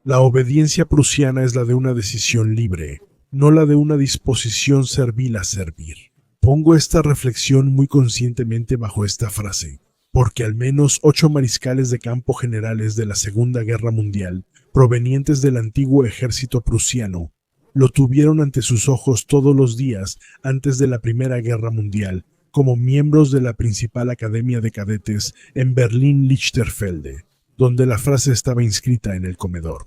La obediencia prusiana es la de una decisión libre, no la de una disposición servil a servir. Pongo esta reflexión muy conscientemente bajo esta frase, porque al menos 8 mariscales de campo generales de la Segunda Guerra Mundial, provenientes del antiguo ejército prusiano, lo tuvieron ante sus ojos todos los días antes de la Primera Guerra Mundial, como miembros de la principal academia de cadetes en Berlín-Lichterfelde, donde la frase estaba inscrita en el comedor.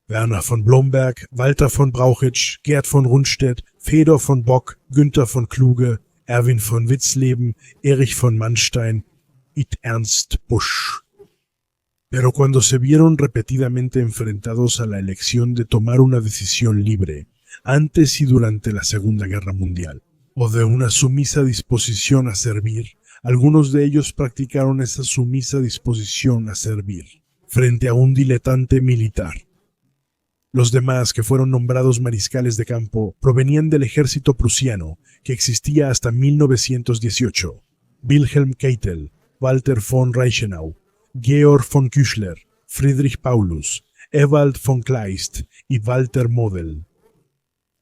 Werner von Blomberg, Walter von Brauchitsch, Gerd von Rundstedt, Fedor von Bock, Günther von Kluge, Erwin von Witzleben, Erich von Manstein y Ernst Busch. Pero cuando se vieron repetidamente enfrentados a la elección de tomar una decisión libre, antes y durante la Segunda Guerra Mundial, o de una sumisa disposición a servir, algunos de ellos practicaron esa sumisa disposición a servir, frente a un diletante militar. Los demás, que fueron nombrados mariscales de campo, provenían del ejército prusiano, que existía hasta 1918. Wilhelm Keitel, Walter von Reichenau, Georg von Küchler, Friedrich Paulus, Ewald von Kleist y Walter Model.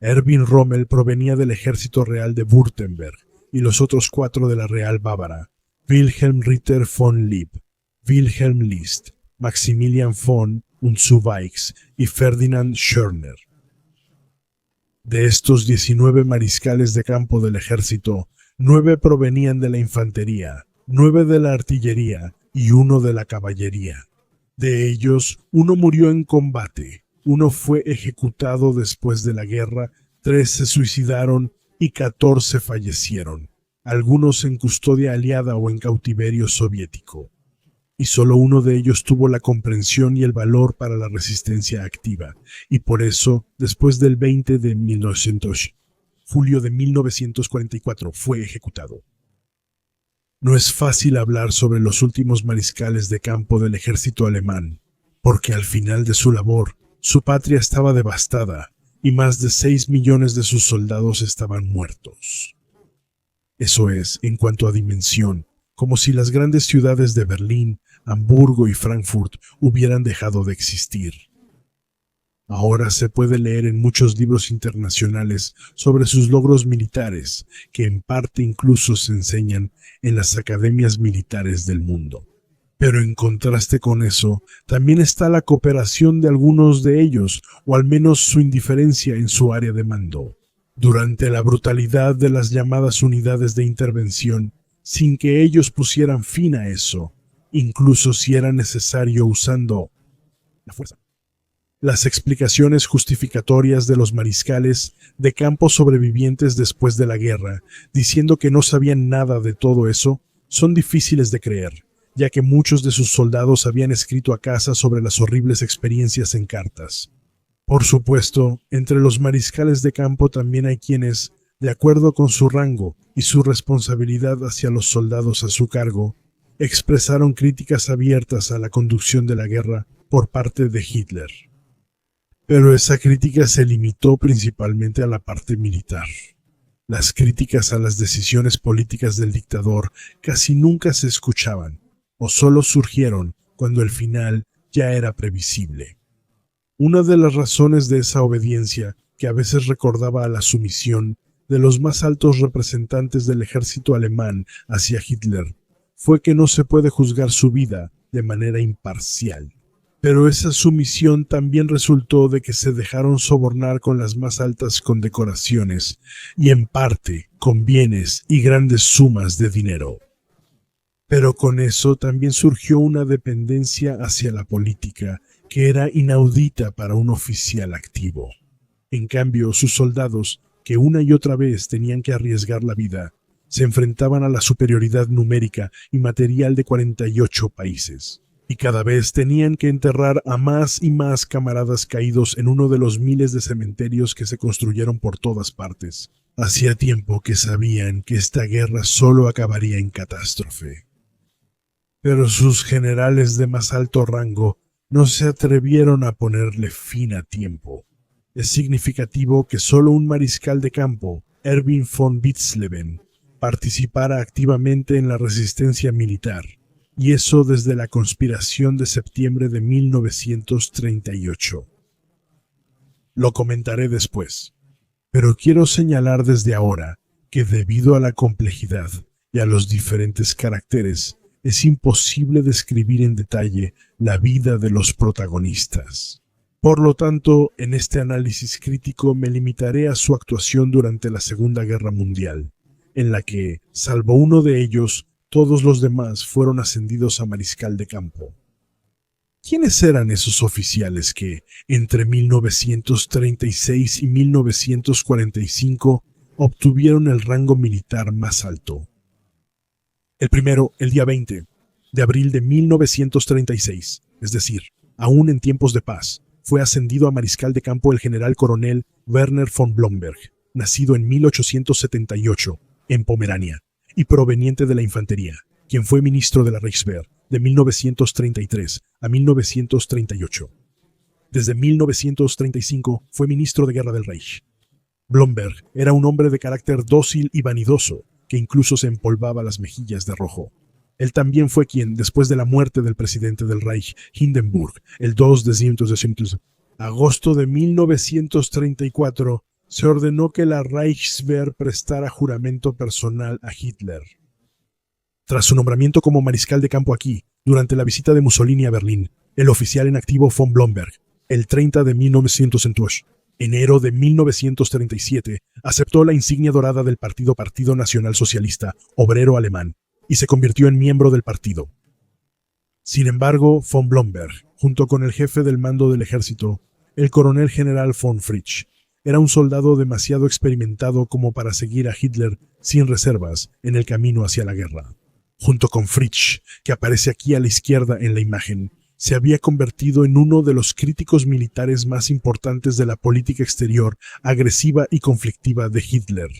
Erwin Rommel provenía del ejército real de Württemberg y los otros 4 de la Real Bávara: Wilhelm Ritter von Lieb, Wilhelm List, Maximilian von Unzuweichs y Ferdinand Schörner. De estos 19 mariscales de campo del ejército, 9 provenían de la infantería, 9 de la artillería y 1 de la caballería. De ellos, 1 murió en combate, 1 fue ejecutado después de la guerra, 3 se suicidaron y 14 fallecieron, algunos en custodia aliada o en cautiverio soviético. Y solo 1 de ellos tuvo la comprensión y el valor para la resistencia activa, y por eso, después del 20 de julio de 1944, fue ejecutado. No es fácil hablar sobre los últimos mariscales de campo del ejército alemán, porque al final de su labor, su patria estaba devastada y más de 6 millones de sus soldados estaban muertos. Eso es, en cuanto a dimensión, como si las grandes ciudades de Berlín, Hamburgo y Frankfurt hubieran dejado de existir. Ahora se puede leer en muchos libros internacionales sobre sus logros militares, que en parte incluso se enseñan en las academias militares del mundo. Pero en contraste con eso, también está la cooperación de algunos de ellos, o al menos su indiferencia en su área de mando. Durante la brutalidad de las llamadas unidades de intervención, sin que ellos pusieran fin a eso, incluso si era necesario usando la fuerza. Las explicaciones justificatorias de los mariscales de campo sobrevivientes después de la guerra, diciendo que no sabían nada de todo eso, son difíciles de creer, ya que muchos de sus soldados habían escrito a casa sobre las horribles experiencias en cartas. Por supuesto, entre los mariscales de campo también hay quienes, de acuerdo con su rango y su responsabilidad hacia los soldados a su cargo, expresaron críticas abiertas a la conducción de la guerra por parte de Hitler. Pero esa crítica se limitó principalmente a la parte militar. Las críticas a las decisiones políticas del dictador casi nunca se escuchaban, o solo surgieron cuando el final ya era previsible. Una de las razones de esa obediencia, que a veces recordaba a la sumisión de los más altos representantes del ejército alemán hacia Hitler, fue que no se puede juzgar su vida de manera imparcial. Pero esa sumisión también resultó de que se dejaron sobornar con las más altas condecoraciones y en parte con bienes y grandes sumas de dinero. Pero con eso también surgió una dependencia hacia la política que era inaudita para un oficial activo. En cambio, sus soldados, que una y otra vez tenían que arriesgar la vida, se enfrentaban a la superioridad numérica y material de 48 países. Y cada vez tenían que enterrar a más y más camaradas caídos en uno de los miles de cementerios que se construyeron por todas partes. Hacía tiempo que sabían que esta guerra solo acabaría en catástrofe. Pero sus generales de más alto rango no se atrevieron a ponerle fin a tiempo. Es significativo que solo un mariscal de campo, Erwin von Witzleben, participara activamente en la resistencia militar, y eso desde la conspiración de septiembre de 1938. Lo comentaré después, pero quiero señalar desde ahora que debido a la complejidad y a los diferentes caracteres, es imposible describir en detalle la vida de los protagonistas. Por lo tanto, en este análisis crítico me limitaré a su actuación durante la Segunda Guerra Mundial, en la que, salvo uno de ellos, todos los demás fueron ascendidos a mariscal de campo. ¿Quiénes eran esos oficiales que, entre 1936 y 1945, obtuvieron el rango militar más alto? El primero, el día 20 de abril de 1936, es decir, aún en tiempos de paz, fue ascendido a mariscal de campo el general coronel Werner von Blomberg, nacido en 1878, en Pomerania, y proveniente de la infantería, quien fue ministro de la Reichswehr de 1933 a 1938. Desde 1935 fue ministro de Guerra del Reich. Blomberg era un hombre de carácter dócil y vanidoso, que incluso se empolvaba las mejillas de rojo. Él también fue quien, después de la muerte del presidente del Reich, Hindenburg, el 2 de agosto de 1934, se ordenó que la Reichswehr prestara juramento personal a Hitler. Tras su nombramiento como mariscal de campo aquí, durante la visita de Mussolini a Berlín, el oficial en activo von Blomberg, el 30 de 1908, enero de 1937, aceptó la insignia dorada del Partido Nacional Socialista Obrero Alemán y se convirtió en miembro del partido. Sin embargo, von Blomberg, junto con el jefe del mando del ejército, el coronel general von Fritsch, era un soldado demasiado experimentado como para seguir a Hitler sin reservas en el camino hacia la guerra. Junto con Fritsch, que aparece aquí a la izquierda en la imagen, se había convertido en uno de los críticos militares más importantes de la política exterior agresiva y conflictiva de Hitler.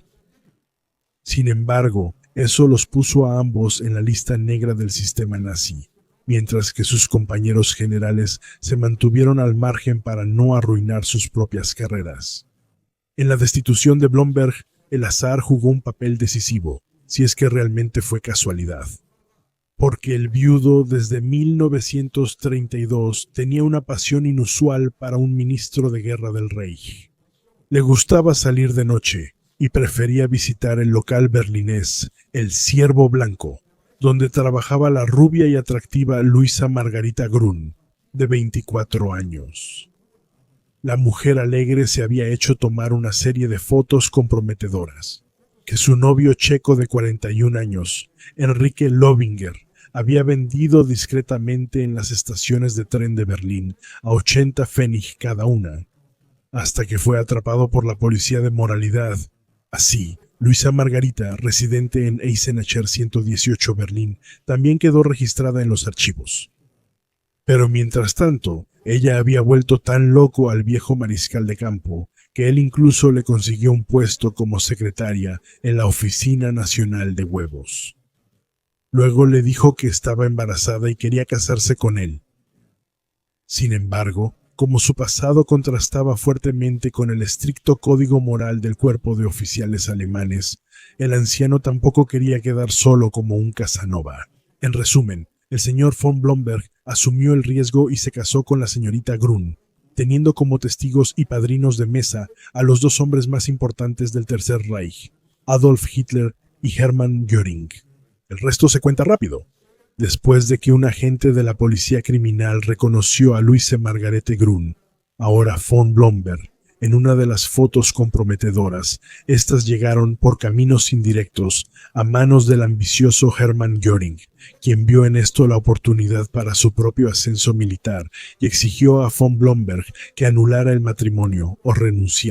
Sin embargo, eso los puso a ambos en la lista negra del sistema nazi, mientras que sus compañeros generales se mantuvieron al margen para no arruinar sus propias carreras. En la destitución de Blomberg, el azar jugó un papel decisivo, si es que realmente fue casualidad. Porque el viudo desde 1932 tenía una pasión inusual para un ministro de guerra del Reich. Le gustaba salir de noche y prefería visitar el local berlinés, el Ciervo Blanco, donde trabajaba la rubia y atractiva Luisa Margarita Grun, de 24 años. La mujer alegre se había hecho tomar una serie de fotos comprometedoras, que su novio checo de 41 años, Enrique Lobinger, había vendido discretamente en las estaciones de tren de Berlín a 80 Pfennig cada una, hasta que fue atrapado por la policía de moralidad. Así, Luisa Margarita, residente en Eisenacher 118 Berlín, también quedó registrada en los archivos. Pero mientras tanto, ella había vuelto tan loco al viejo mariscal de campo que él incluso le consiguió un puesto como secretaria en la Oficina Nacional de Huevos. Luego le dijo que estaba embarazada y quería casarse con él. Sin embargo, como su pasado contrastaba fuertemente con el estricto código moral del cuerpo de oficiales alemanes, el anciano tampoco quería quedar solo como un Casanova. En resumen, el señor von Blomberg asumió el riesgo y se casó con la señorita Grun, teniendo como testigos y padrinos de mesa a los dos hombres más importantes del Tercer Reich, Adolf Hitler y Hermann Göring. El resto se cuenta rápido. Después de que un agente de la policía criminal reconoció a Luise Margarete Grun, ahora von Blomberg, en una de las fotos comprometedoras, estas llegaron por caminos indirectos a manos del ambicioso Hermann Göring, quien vio en esto la oportunidad para su propio ascenso militar y exigió a von Blomberg que anulara el matrimonio o renunciara.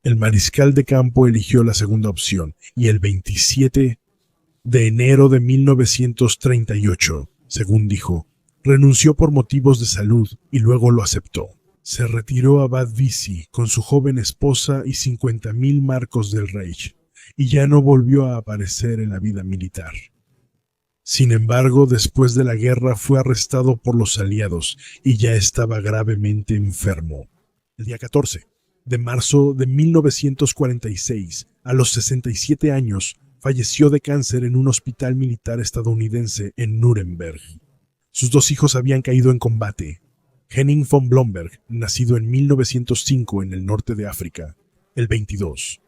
El mariscal de campo eligió la segunda opción y el 27 de enero de 1938, según dijo, renunció por motivos de salud y luego lo aceptó. Se retiró a Bad Wiessee con su joven esposa y 50.000 marcos del Reich, y ya no volvió a aparecer en la vida militar. Sin embargo, después de la guerra fue arrestado por los aliados y ya estaba gravemente enfermo. El día 14 de marzo de 1946, a los 67 años, falleció de cáncer en un hospital militar estadounidense en Nuremberg. Sus 2 hijos habían caído en combate. Henning von Blomberg, nacido en 1905 en el norte de África, el 22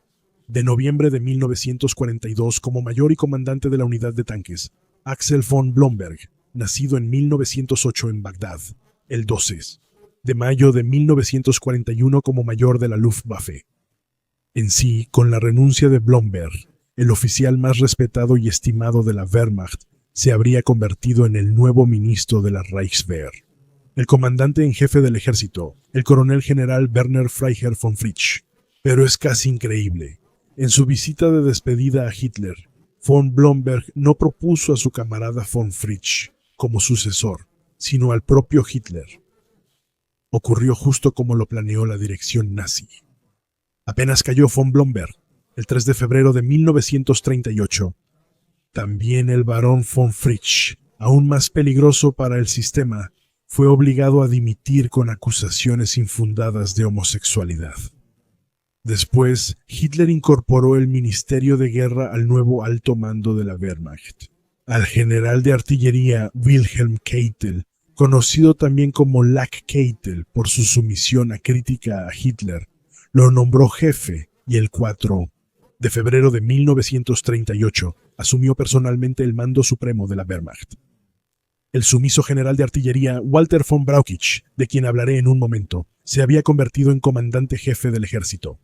de noviembre de 1942 como mayor y comandante de la unidad de tanques. Axel von Blomberg, nacido en 1908 en Bagdad, el 12 de mayo de 1941 como mayor de la Luftwaffe. En sí, con la renuncia de Blomberg, el oficial más respetado y estimado de la Wehrmacht se habría convertido en el nuevo ministro de la Reichswehr. El comandante en jefe del ejército, el coronel general Werner Freiherr von Fritsch. Pero es casi increíble. En su visita de despedida a Hitler, von Blomberg no propuso a su camarada von Fritsch como sucesor, sino al propio Hitler. Ocurrió justo como lo planeó la dirección nazi. Apenas cayó von Blomberg, el 3 de febrero de 1938, también el barón von Fritsch, aún más peligroso para el sistema, fue obligado a dimitir con acusaciones infundadas de homosexualidad. Después, Hitler incorporó el Ministerio de Guerra al nuevo alto mando de la Wehrmacht. Al general de artillería Wilhelm Keitel, conocido también como Lack Keitel por su sumisión acrítica a Hitler, lo nombró jefe y el 4 de febrero de 1938 asumió personalmente el mando supremo de la Wehrmacht. El sumiso general de artillería Walter von Brauchitsch, de quien hablaré en un momento, se había convertido en comandante jefe del ejército.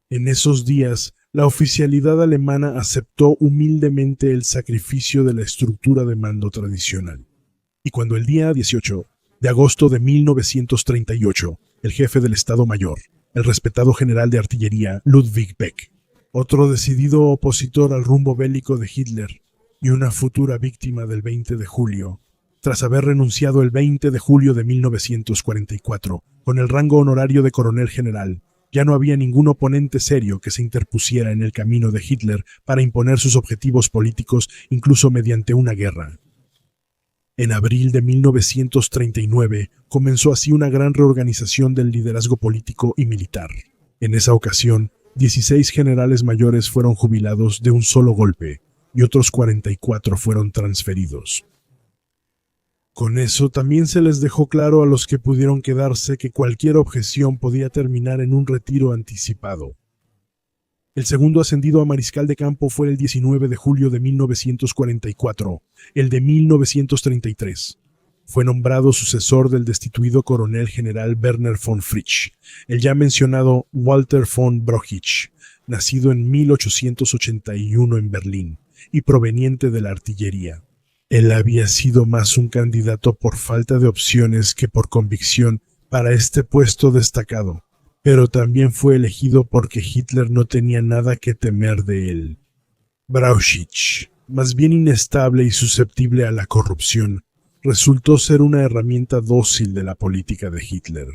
En esos días, la oficialidad alemana aceptó humildemente el sacrificio de la estructura de mando tradicional. Y cuando el día 18 de agosto de 1938, el jefe del Estado Mayor, el respetado general de artillería Ludwig Beck, otro decidido opositor al rumbo bélico de Hitler, y una futura víctima del 20 de julio, tras haber renunciado el 20 de julio de 1944, con el rango honorario de coronel general, ya no había ningún oponente serio que se interpusiera en el camino de Hitler para imponer sus objetivos políticos, incluso mediante una guerra. En abril de 1939 comenzó así una gran reorganización del liderazgo político y militar. En esa ocasión, 16 generales mayores fueron jubilados de un solo golpe, y otros 44 fueron transferidos. Con eso también se les dejó claro a los que pudieron quedarse que cualquier objeción podía terminar en un retiro anticipado. El segundo ascendido a mariscal de campo fue el 19 de julio de 1944, el de 1933. Fue nombrado sucesor del destituido coronel general Werner von Fritsch, el ya mencionado Walter von Brauchitsch, nacido en 1881 en Berlín y proveniente de la artillería. Él había sido más un candidato por falta de opciones que por convicción para este puesto destacado, pero también fue elegido porque Hitler no tenía nada que temer de él. Brauchitsch, más bien inestable y susceptible a la corrupción, resultó ser una herramienta dócil de la política de Hitler.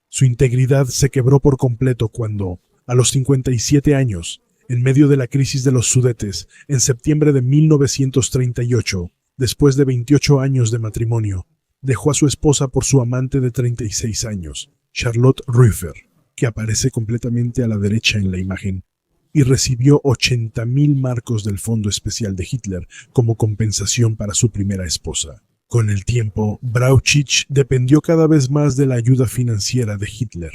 Su integridad se quebró por completo cuando, a los 57 años, en medio de la crisis de los Sudetes, en septiembre de 1938, después de 28 años de matrimonio, dejó a su esposa por su amante de 36 años, Charlotte Rufer, que aparece completamente a la derecha en la imagen, y recibió 80.000 marcos del Fondo Especial de Hitler como compensación para su primera esposa. Con el tiempo, Brauchitsch dependió cada vez más de la ayuda financiera de Hitler.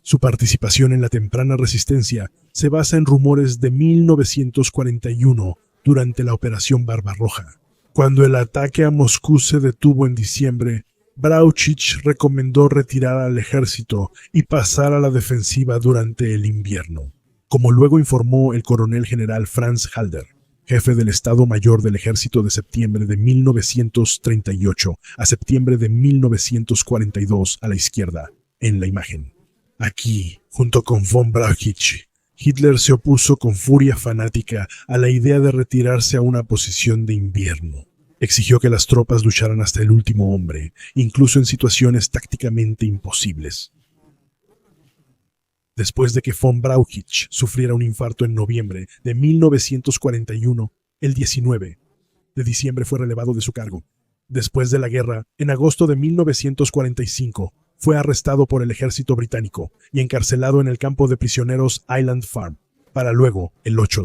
Su participación en la temprana resistencia se basa en rumores de 1941 durante la Operación Barbarroja. Cuando el ataque a Moscú se detuvo en diciembre, Brauchitsch recomendó retirar al ejército y pasar a la defensiva durante el invierno, como luego informó el coronel general Franz Halder, jefe del Estado Mayor del Ejército de septiembre de 1938 a septiembre de 1942 a la izquierda, en la imagen. Aquí, junto con von Brauchitsch, Hitler se opuso con furia fanática a la idea de retirarse a una posición de invierno. Exigió que las tropas lucharan hasta el último hombre, incluso en situaciones tácticamente imposibles. Después de que von Brauchitsch sufriera un infarto en noviembre de 1941, el 19 de diciembre fue relevado de su cargo. Después de la guerra, en agosto de 1945, fue arrestado por el ejército británico y encarcelado en el campo de prisioneros Island Farm, para luego, el 8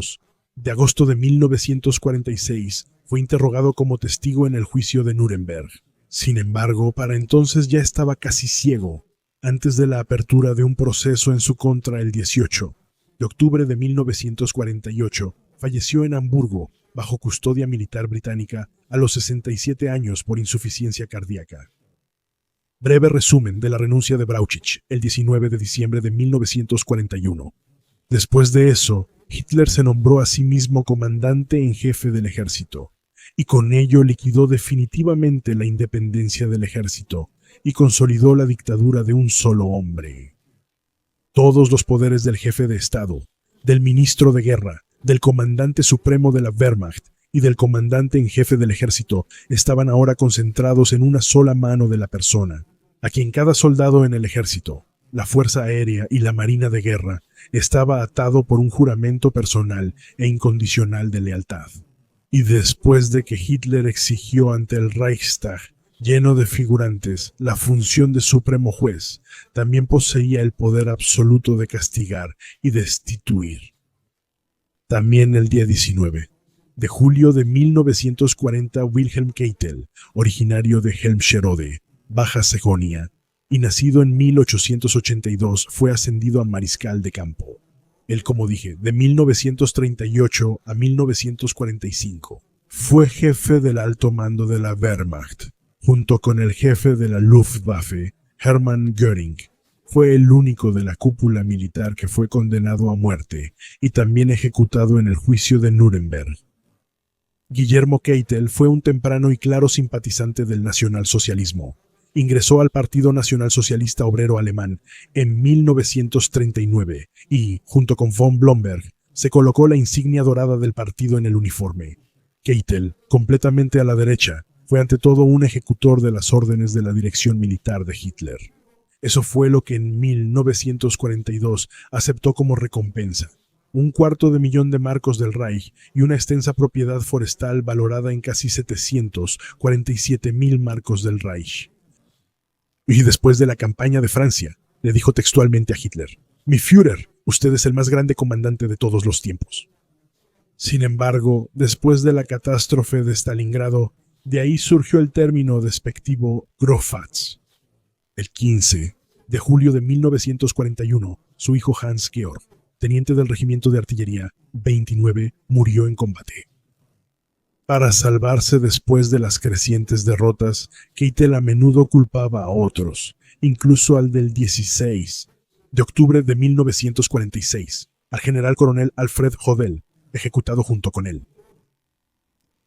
de agosto de 1946, fue interrogado como testigo en el juicio de Nuremberg. Sin embargo, para entonces ya estaba casi ciego, antes de la apertura de un proceso en su contra el 18 de octubre de 1948, falleció en Hamburgo, bajo custodia militar británica, a los 67 años por insuficiencia cardíaca. Breve resumen de la renuncia de Brauchitsch, el 19 de diciembre de 1941. Después de eso, Hitler se nombró a sí mismo comandante en jefe del ejército, y con ello liquidó definitivamente la independencia del ejército y consolidó la dictadura de un solo hombre. Todos los poderes del jefe de Estado, del ministro de guerra, del comandante supremo de la Wehrmacht y del comandante en jefe del ejército estaban ahora concentrados en una sola mano de la persona, a quien cada soldado en el ejército, la Fuerza Aérea y la Marina de Guerra estaba atado por un juramento personal e incondicional de lealtad. Y después de que Hitler exigió ante el Reichstag, lleno de figurantes, la función de supremo juez, también poseía el poder absoluto de castigar y destituir. También el día 19 de julio de 1940, Wilhelm Keitel, originario de Helmscherode, Baja Sajonia, y nacido en 1882, fue ascendido a mariscal de campo. Él, como dije, de 1938 a 1945, fue jefe del alto mando de la Wehrmacht, junto con el jefe de la Luftwaffe, Hermann Göring. Fue el único de la cúpula militar que fue condenado a muerte y también ejecutado en el juicio de Nuremberg. Guillermo Keitel fue un temprano y claro simpatizante del nacionalsocialismo. Ingresó al Partido Nacional Socialista Obrero Alemán en 1939 y, junto con von Blomberg, se colocó la insignia dorada del partido en el uniforme. Keitel, completamente a la derecha, fue ante todo un ejecutor de las órdenes de la dirección militar de Hitler. Eso fue lo que en 1942 aceptó como recompensa: $250,000 de marcos del Reich y una extensa propiedad forestal valorada en casi 747,000 marcos del Reich. Y después de la campaña de Francia, le dijo textualmente a Hitler: «Mi Führer, usted es el más grande comandante de todos los tiempos». Sin embargo, después de la catástrofe de Stalingrado, de ahí surgió el término despectivo Graufatz. El 15 de julio de 1941, su hijo Hans Georg, teniente del regimiento de artillería 29, murió en combate. Para salvarse después de las crecientes derrotas, Keitel a menudo culpaba a otros, incluso al del 16 de octubre de 1946, al general coronel Alfred Jodl, ejecutado junto con él.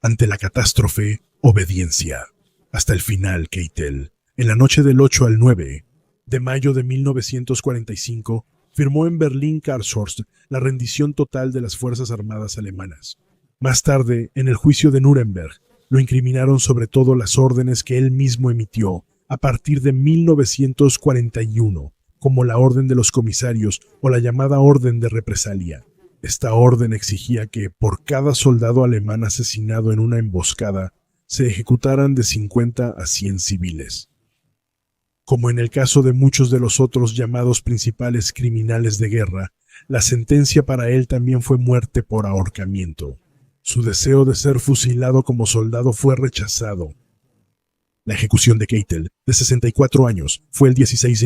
Ante la catástrofe, obediencia. Hasta el final, Keitel, en la noche del 8 al 9 de mayo de 1945, firmó en Berlín-Karlshorst la rendición total de las Fuerzas Armadas alemanas. Más tarde, en el juicio de Nuremberg, lo incriminaron sobre todo las órdenes que él mismo emitió a partir de 1941, como la Orden de los Comisarios o la llamada Orden de Represalia. Esta orden exigía que, por cada soldado alemán asesinado en una emboscada, se ejecutaran de 50 a 100 civiles. Como en el caso de muchos de los otros llamados principales criminales de guerra, la sentencia para él también fue muerte por ahorcamiento. Su deseo de ser fusilado como soldado fue rechazado. La ejecución de Keitel, de 64 años, fue el 16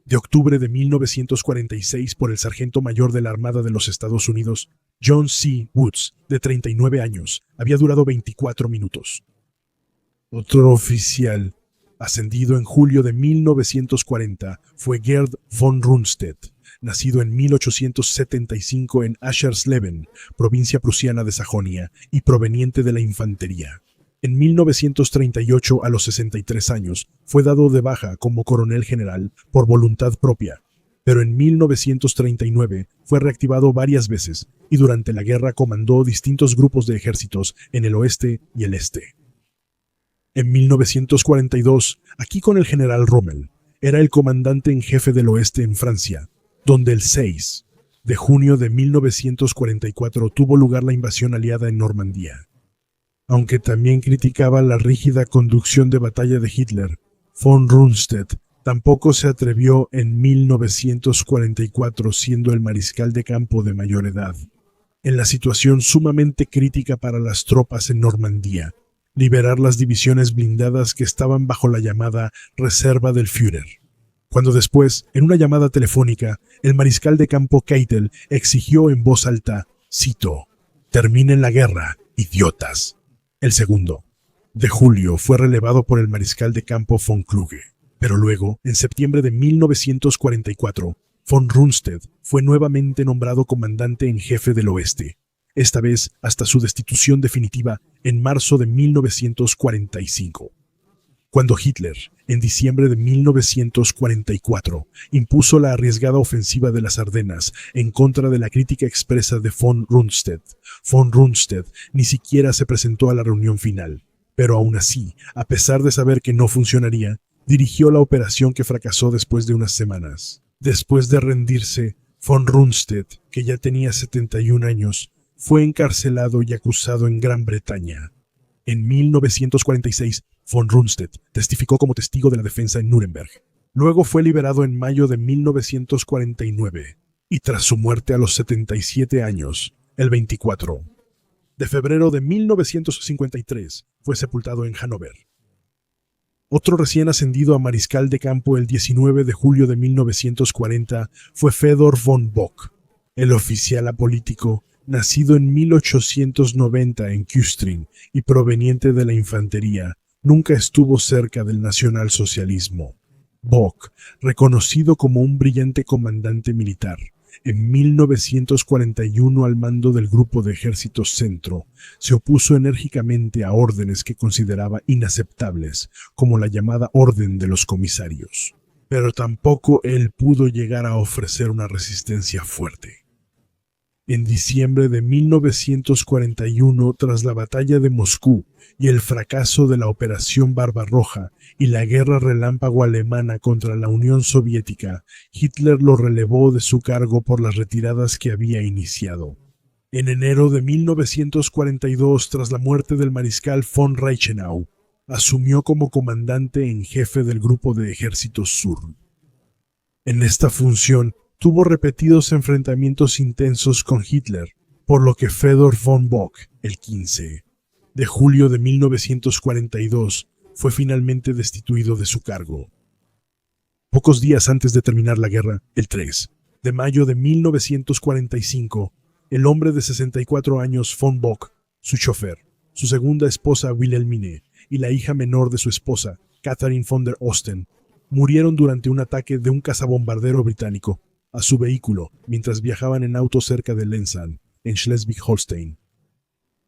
de octubre de 1946 por el sargento mayor de la Armada de los Estados Unidos, John C. Woods, de 39 años. Había durado 24 minutos. Otro oficial, ascendido en julio de 1940, fue Gerd von Rundstedt, nacido en 1875 en Aschersleben, provincia prusiana de Sajonia, y proveniente de la infantería. En 1938, a los 63 años, fue dado de baja como coronel general por voluntad propia, pero en 1939 fue reactivado varias veces y durante la guerra comandó distintos grupos de ejércitos en el oeste y el este. En 1942, aquí con el general Rommel, era el comandante en jefe del oeste en Francia, donde el 6 de junio de 1944 tuvo lugar la invasión aliada en Normandía. Aunque también criticaba la rígida conducción de batalla de Hitler, von Rundstedt tampoco se atrevió en 1944, siendo el mariscal de campo de mayor edad. en la situación sumamente crítica para las tropas en Normandía, liberar las divisiones blindadas que estaban bajo la llamada Reserva del Führer. Cuando después, en una llamada telefónica, el mariscal de campo Keitel exigió en voz alta, cito, «Terminen la guerra, idiotas». El 2 de julio fue relevado por el mariscal de campo von Kluge, pero luego, en septiembre de 1944, von Rundstedt fue nuevamente nombrado comandante en jefe del oeste, esta vez hasta su destitución definitiva en marzo de 1945. Cuando Hitler, en diciembre de 1944, impuso la arriesgada ofensiva de las Ardenas en contra de la crítica expresa de von Rundstedt ni siquiera se presentó a la reunión final, pero aún así, a pesar de saber que no funcionaría, dirigió la operación que fracasó después de unas semanas. Después de rendirse, von Rundstedt, que ya tenía 71 años, fue encarcelado y acusado en Gran Bretaña. En 1946, von Rundstedt testificó como testigo de la defensa en Nuremberg. Luego fue liberado en mayo de 1949 y tras su muerte a los 77 años, el 24 de febrero de 1953, fue sepultado en Hannover. Otro recién ascendido a mariscal de campo el 19 de julio de 1940 fue Fedor von Bock, el oficial apolítico, nacido en 1890 en Küstrin y proveniente de la infantería, nunca estuvo cerca del nacionalsocialismo. Bock, reconocido como un brillante comandante militar, en 1941 al mando del Grupo de Ejércitos Centro, se opuso enérgicamente a órdenes que consideraba inaceptables, como la llamada Orden de los Comisarios. Pero tampoco él pudo llegar a ofrecer una resistencia fuerte. En diciembre de 1941, tras la batalla de Moscú y el fracaso de la Operación Barbarroja y la guerra relámpago alemana contra la Unión Soviética, Hitler lo relevó de su cargo por las retiradas que había iniciado. En enero de 1942, tras la muerte del mariscal von Reichenau, asumió como comandante en jefe del Grupo de Ejércitos Sur. En esta función, tuvo repetidos enfrentamientos intensos con Hitler, por lo que Fedor von Bock, el 15 de julio de 1942, fue finalmente destituido de su cargo. Pocos días antes de terminar la guerra, el 3 de mayo de 1945, el hombre de 64 años von Bock, su chofer, su segunda esposa Wilhelmine y la hija menor de su esposa, Catherine von der Osten, murieron durante un ataque de un cazabombardero británico a su vehículo mientras viajaban en auto cerca de Lenzan, en Schleswig-Holstein.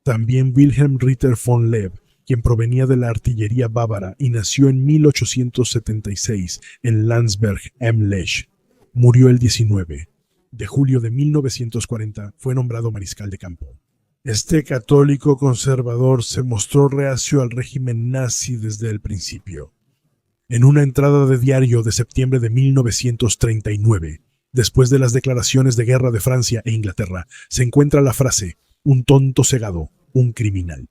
También Wilhelm Ritter von Leeb, quien provenía de la artillería bávara y nació en 1876 en Landsberg am Lech, murió el 19 de julio de 1940, fue nombrado mariscal de campo. Este católico conservador se mostró reacio al régimen nazi desde el principio. En una entrada de diario de septiembre de 1939, después de las declaraciones de guerra de Francia e Inglaterra, se encuentra la frase, un tonto cegado, un criminal.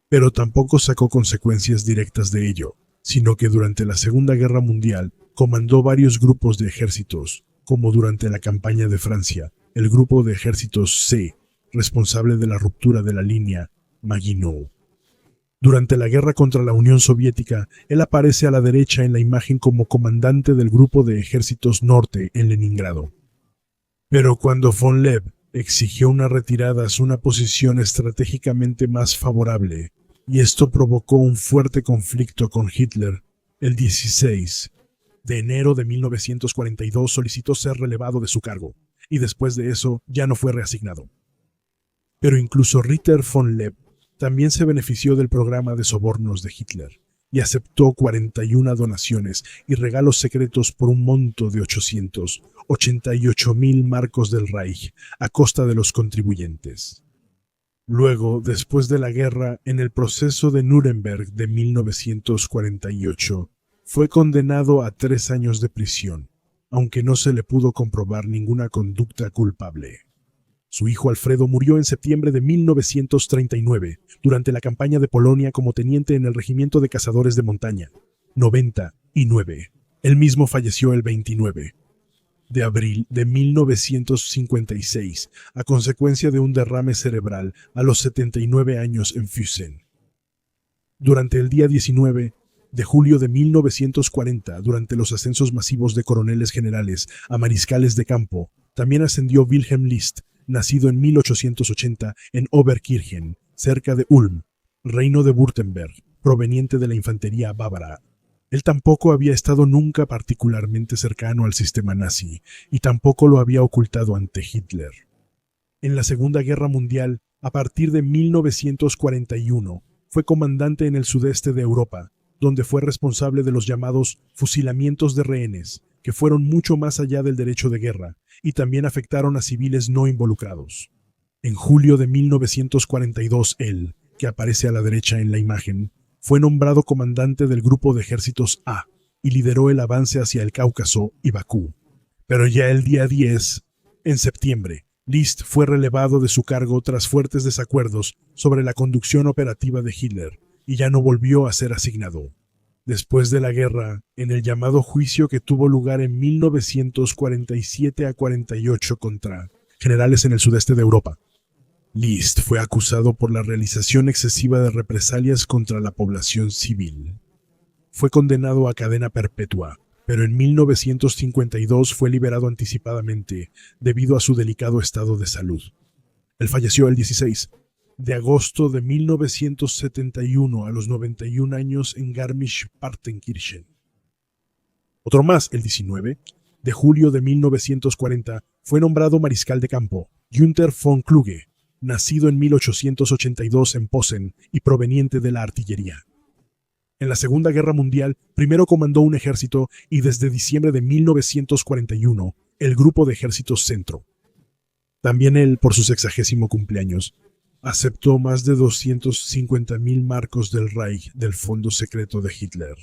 Pero tampoco sacó consecuencias directas de ello, sino que durante la Segunda Guerra Mundial comandó varios grupos de ejércitos, como durante la campaña de Francia, el grupo de ejércitos C, responsable de la ruptura de la línea Maginot. Durante la guerra contra la Unión Soviética, él aparece a la derecha en la imagen como comandante del Grupo de Ejércitos Norte en Leningrado. Pero cuando von Leeb exigió una retirada a una posición estratégicamente más favorable, y esto provocó un fuerte conflicto con Hitler, el 16 de enero de 1942 solicitó ser relevado de su cargo, y después de eso ya no fue reasignado. Pero incluso Ritter von Leeb también se benefició del programa de sobornos de Hitler y aceptó 41 donaciones y regalos secretos por un monto de 888.000 marcos del Reich a costa de los contribuyentes. Luego, después de la guerra, en el proceso de Nuremberg de 1948, fue condenado a 3 años de prisión, aunque no se le pudo comprobar ninguna conducta culpable. Su hijo Alfredo murió en septiembre de 1939, durante la campaña de Polonia como teniente en el Regimiento de Cazadores de Montaña, 99. Él mismo falleció el 29 de abril de 1956 a consecuencia de un derrame cerebral a los 79 años en Füssen. Durante el día 19 de julio de 1940, durante los ascensos masivos de coroneles generales a mariscales de campo, también ascendió Wilhelm List, nacido en 1880 en Oberkirchen, cerca de Ulm, reino de Württemberg, proveniente de la infantería bávara. Él tampoco había estado nunca particularmente cercano al sistema nazi, y tampoco lo había ocultado ante Hitler. En la Segunda Guerra Mundial, a partir de 1941, fue comandante en el sudeste de Europa, donde fue responsable de los llamados fusilamientos de rehenes, que fueron mucho más allá del derecho de guerra, y también afectaron a civiles no involucrados. En julio de 1942, él, que aparece a la derecha en la imagen, fue nombrado comandante del grupo de ejércitos A y lideró el avance hacia el Cáucaso y Bakú. Pero ya el día 10, en septiembre, List fue relevado de su cargo tras fuertes desacuerdos sobre la conducción operativa de Hitler y ya no volvió a ser asignado. Después de la guerra, en el llamado juicio que tuvo lugar en 1947 a 48 contra generales en el sudeste de Europa, List fue acusado por la realización excesiva de represalias contra la población civil. Fue condenado a cadena perpetua, pero en 1952 fue liberado anticipadamente debido a su delicado estado de salud. Él falleció el 16 de agosto de 1971 a los 91 años en Garmisch-Partenkirchen. Otro más, el 19 de julio de 1940, fue nombrado mariscal de campo, Günther von Kluge, nacido en 1882 en Posen y proveniente de la artillería. En la Segunda Guerra Mundial, primero comandó un ejército y desde diciembre de 1941, el Grupo de Ejércitos Centro. También él, por su 60º cumpleaños, aceptó más de 250.000 marcos del Reich del fondo secreto de Hitler.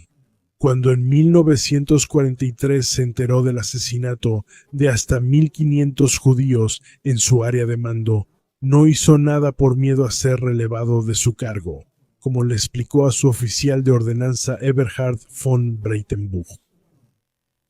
Cuando en 1943 se enteró del asesinato de hasta 1.500 judíos en su área de mando, no hizo nada por miedo a ser relevado de su cargo, como le explicó a su oficial de ordenanza Eberhard von Breitenbuch.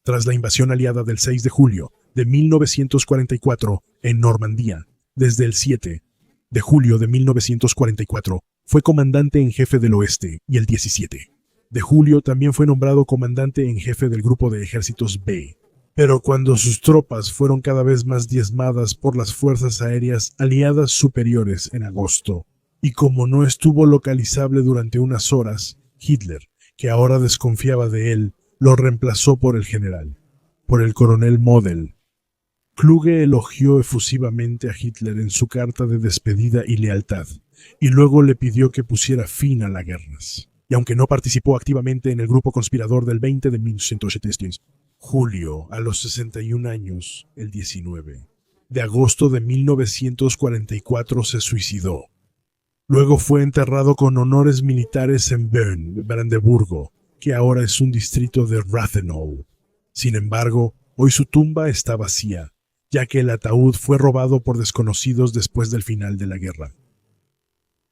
Tras la invasión aliada del 6 de julio de 1944 en Normandía, desde el 7 de julio de 1944, fue comandante en jefe del oeste y el 17 de julio también fue nombrado comandante en jefe del grupo de ejércitos B. Pero cuando sus tropas fueron cada vez más diezmadas por las fuerzas aéreas aliadas superiores en agosto, y como no estuvo localizable durante unas horas, Hitler, que ahora desconfiaba de él, lo reemplazó por el general, por el coronel Model. Kluge elogió efusivamente a Hitler en su carta de despedida y lealtad, y luego le pidió que pusiera fin a las guerras. Y aunque no participó activamente en el grupo conspirador del 20 de 1973, julio, a los 61 años, el 19 de agosto de 1944 se suicidó. Luego fue enterrado con honores militares en Bern, Brandeburgo, que ahora es un distrito de Rathenau. Sin embargo, hoy su tumba está vacía, ya que el ataúd fue robado por desconocidos después del final de la guerra.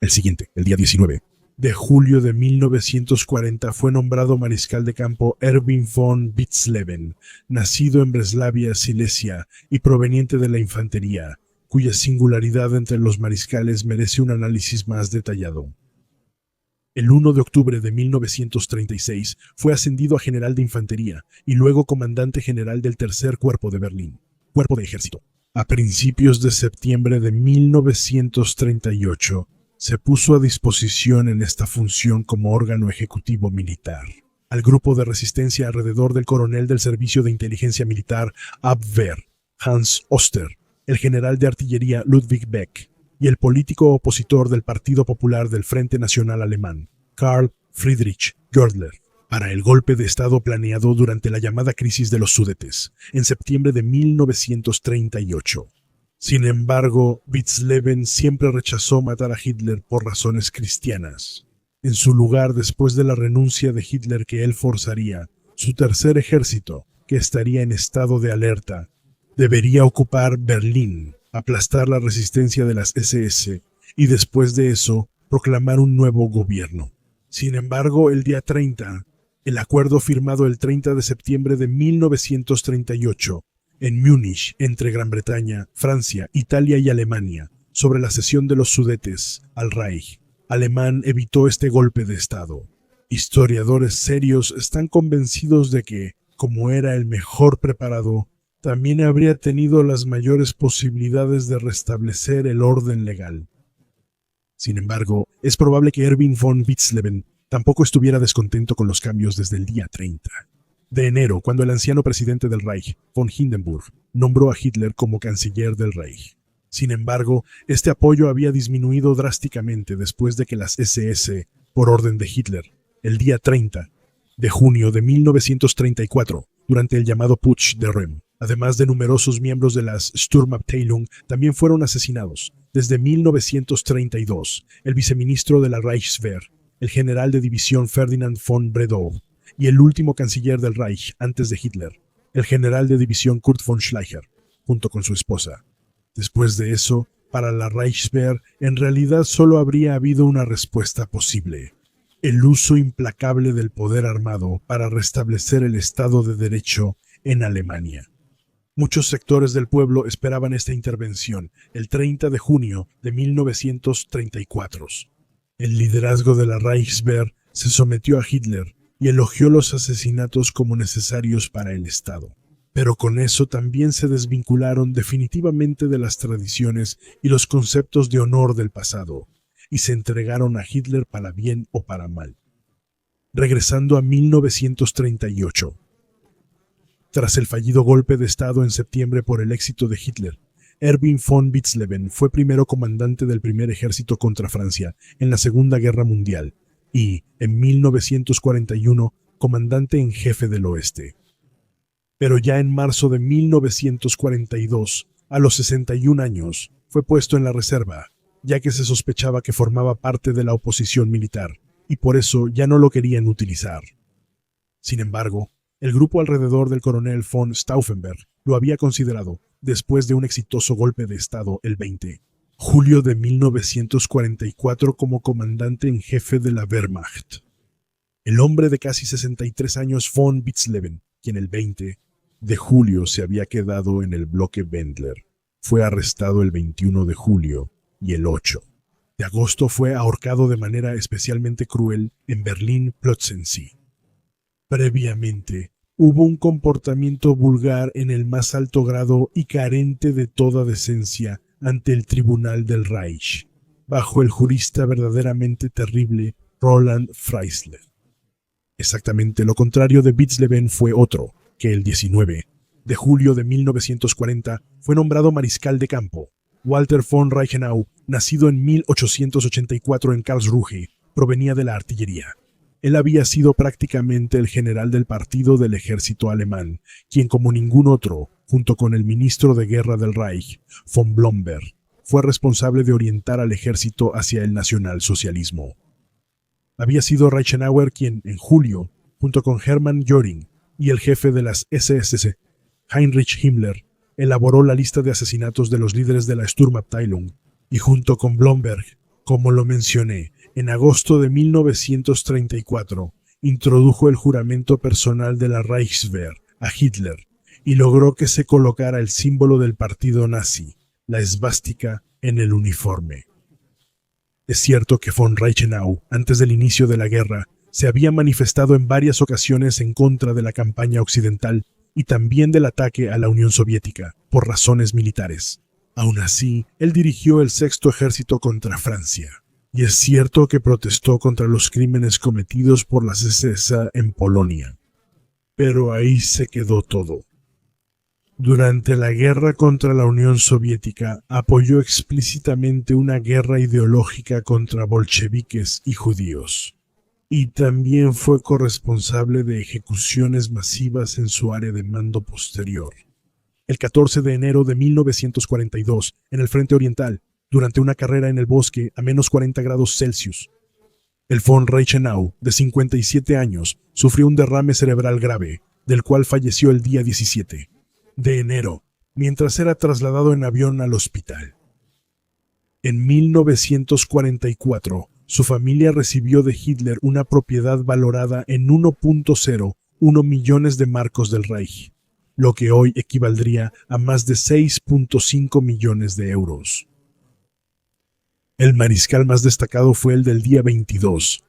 El siguiente, el día 19 de julio de 1940, fue nombrado mariscal de campo Erwin von Witzleben, nacido en Breslavia, Silesia, y proveniente de la infantería, cuya singularidad entre los mariscales merece un análisis más detallado. El 1 de octubre de 1936 fue ascendido a general de infantería y luego comandante general del Tercer Cuerpo de Berlín, cuerpo de ejército. A principios de septiembre de 1938, se puso a disposición en esta función como órgano ejecutivo militar al grupo de resistencia alrededor del coronel del Servicio de Inteligencia Militar Abwehr, Hans Oster, el general de artillería Ludwig Beck y el político opositor del Partido Popular del Frente Nacional Alemán, Karl Friedrich Gödler, para el golpe de Estado planeado durante la llamada crisis de los Sudetes, en septiembre de 1938. Sin embargo, Witzleben siempre rechazó matar a Hitler por razones cristianas. En su lugar, después de la renuncia de Hitler que él forzaría, su tercer ejército, que estaría en estado de alerta, debería ocupar Berlín, aplastar la resistencia de las SS y después de eso proclamar un nuevo gobierno. Sin embargo, el día 30, el acuerdo firmado el 30 de septiembre de 1938, en Múnich, entre Gran Bretaña, Francia, Italia y Alemania, sobre la cesión de los Sudetes al Reich alemán evitó este golpe de Estado. Historiadores serios están convencidos de que, como era el mejor preparado, también habría tenido las mayores posibilidades de restablecer el orden legal. Sin embargo, es probable que Erwin von Witzleben tampoco estuviera descontento con los cambios desde el día 30 de enero, cuando el anciano presidente del Reich, von Hindenburg, nombró a Hitler como canciller del Reich. Sin embargo, este apoyo había disminuido drásticamente después de que las SS, por orden de Hitler, el día 30 de junio de 1934, durante el llamado Putsch de Röhm, además de numerosos miembros de las Sturmabteilung, también fueron asesinados. Desde 1932, el viceministro de la Reichswehr, el general de división Ferdinand von Bredow, y el último canciller del Reich antes de Hitler, el general de división Kurt von Schleicher, junto con su esposa. Después de eso, para la Reichswehr, en realidad solo habría habido una respuesta posible: el uso implacable del poder armado para restablecer el Estado de Derecho en Alemania. Muchos sectores del pueblo esperaban esta intervención el 30 de junio de 1934. El liderazgo de la Reichswehr se sometió a Hitler y elogió los asesinatos como necesarios para el Estado. Pero con eso también se desvincularon definitivamente de las tradiciones y los conceptos de honor del pasado, y se entregaron a Hitler para bien o para mal. Regresando a 1938. Tras el fallido golpe de Estado en septiembre por el éxito de Hitler, Erwin von Witzleben fue primero comandante del primer ejército contra Francia en la Segunda Guerra Mundial y, en 1941, comandante en jefe del Oeste. Pero ya en marzo de 1942, a los 61 años, fue puesto en la reserva, ya que se sospechaba que formaba parte de la oposición militar, y por eso ya no lo querían utilizar. Sin embargo, el grupo alrededor del coronel von Stauffenberg lo había considerado, después de un exitoso golpe de Estado el 20 de julio de 1944 como comandante en jefe de la Wehrmacht. El hombre de casi 63 años von Witzleben, quien el 20 de julio se había quedado en el bloque Wendler, fue arrestado el 21 de julio y el 8 de agosto fue ahorcado de manera especialmente cruel en Berlín-Plötzensee. Previamente, hubo un comportamiento vulgar en el más alto grado y carente de toda decencia ante el Tribunal del Reich, bajo el jurista verdaderamente terrible Roland Freisler. Exactamente lo contrario de Witzleben fue otro, que el 19 de julio de 1940 fue nombrado mariscal de campo. Walter von Reichenau, nacido en 1884 en Karlsruhe, provenía de la artillería. Él había sido prácticamente el general del partido del ejército alemán, quien como ningún otro, junto con el ministro de guerra del Reich, von Blomberg, fue responsable de orientar al ejército hacia el nacionalsocialismo. Había sido Reichenauer quien, en julio, junto con Hermann Göring y el jefe de las SS, Heinrich Himmler, elaboró la lista de asesinatos de los líderes de la Sturmabteilung, y junto con Blomberg, como lo mencioné, en agosto de 1934, introdujo el juramento personal de la Reichswehr a Hitler y logró que se colocara el símbolo del partido nazi, la esvástica, en el uniforme. Es cierto que von Reichenau, antes del inicio de la guerra, se había manifestado en varias ocasiones en contra de la campaña occidental y también del ataque a la Unión Soviética, por razones militares. Aún así, él dirigió el Sexto Ejército contra Francia. Y es cierto que protestó contra los crímenes cometidos por las SS en Polonia. Pero ahí se quedó todo. Durante la guerra contra la Unión Soviética, apoyó explícitamente una guerra ideológica contra bolcheviques y judíos. Y también fue corresponsable de ejecuciones masivas en su área de mando posterior. El 14 de enero de 1942, en el Frente Oriental, durante una carrera en el bosque a menos 40 grados Celsius, el von Reichenau, de 57 años, sufrió un derrame cerebral grave, del cual falleció el día 17 de enero, mientras era trasladado en avión al hospital. En 1944, su familia recibió de Hitler una propiedad valorada en 1.01 millones de marcos del Reich, lo que hoy equivaldría a más de 6.5 millones de euros. El mariscal más destacado fue el del día 22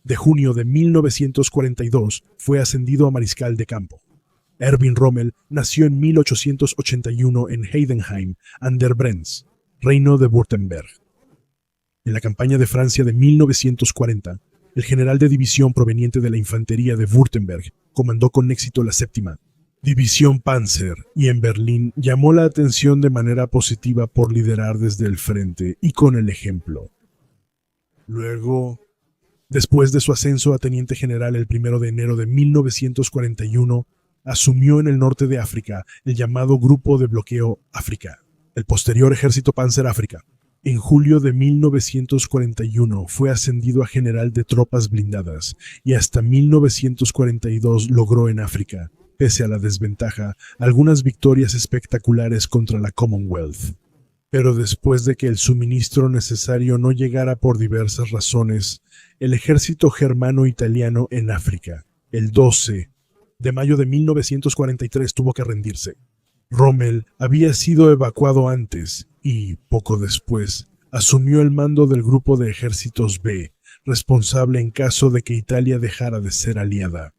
de junio de 1942, fue ascendido a mariscal de campo. Erwin Rommel nació en 1881 en Heidenheim an der Brenz, Reino de Württemberg. En la campaña de Francia de 1940, el general de división proveniente de la infantería de Württemberg comandó con éxito la 7ª División Panzer y en Berlín llamó la atención de manera positiva por liderar desde el frente y con el ejemplo. Luego, después de su ascenso a teniente general el 1 de enero de 1941, asumió en el norte de África el llamado Grupo de Bloqueo África, el posterior Ejército Panzer África. En julio de 1941 fue ascendido a general de tropas blindadas y hasta 1942 logró en África, pese a la desventaja, algunas victorias espectaculares contra la Commonwealth. Pero después de que el suministro necesario no llegara por diversas razones, el ejército germano-italiano en África, el 12 de mayo de 1943 tuvo que rendirse. Rommel había sido evacuado antes y, poco después, asumió el mando del grupo de ejércitos B, responsable en caso de que Italia dejara de ser aliada.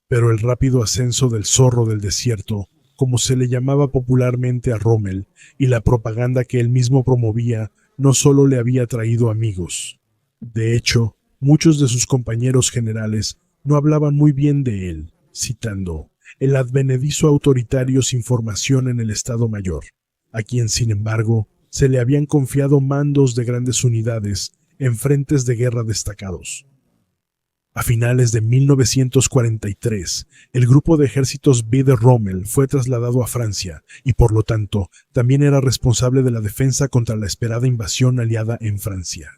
Pero el rápido ascenso del zorro del desierto, como se le llamaba popularmente a Rommel, y la propaganda que él mismo promovía, no solo le había traído amigos. De hecho, muchos de sus compañeros generales no hablaban muy bien de él, citando: el advenedizo autoritario sin formación en el Estado Mayor, a quien, sin embargo, se le habían confiado mandos de grandes unidades en frentes de guerra destacados. A finales de 1943, el grupo de ejércitos B de Rommel fue trasladado a Francia y, por lo tanto, también era responsable de la defensa contra la esperada invasión aliada en Francia.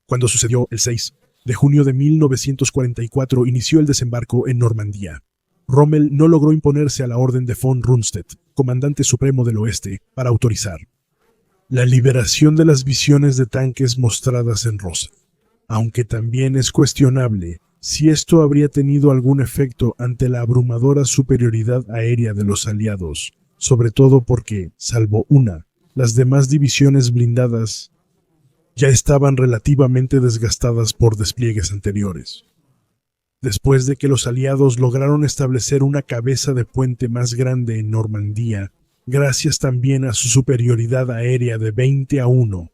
Cuando sucedió el 6 de junio de 1944, inició el desembarco en Normandía. Rommel no logró imponerse a la orden de von Rundstedt, comandante supremo del oeste, para autorizar la liberación de las visiones de tanques mostradas en rosa, aunque también es cuestionable si esto habría tenido algún efecto ante la abrumadora superioridad aérea de los aliados, sobre todo porque, salvo una, las demás divisiones blindadas ya estaban relativamente desgastadas por despliegues anteriores. Después de que los aliados lograron establecer una cabeza de puente más grande en Normandía, gracias también a su superioridad aérea de 20-1,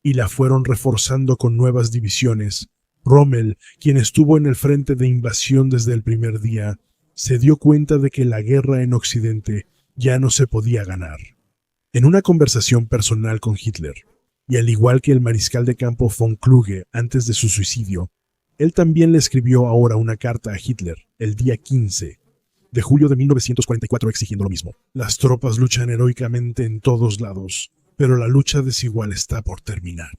y la fueron reforzando con nuevas divisiones, Rommel, quien estuvo en el frente de invasión desde el primer día, se dio cuenta de que la guerra en Occidente ya no se podía ganar. En una conversación personal con Hitler, y al igual que el mariscal de campo von Kluge antes de su suicidio, él también le escribió ahora una carta a Hitler el día 15 de julio de 1944 exigiendo lo mismo. Las tropas luchan heroicamente en todos lados, pero la lucha desigual está por terminar.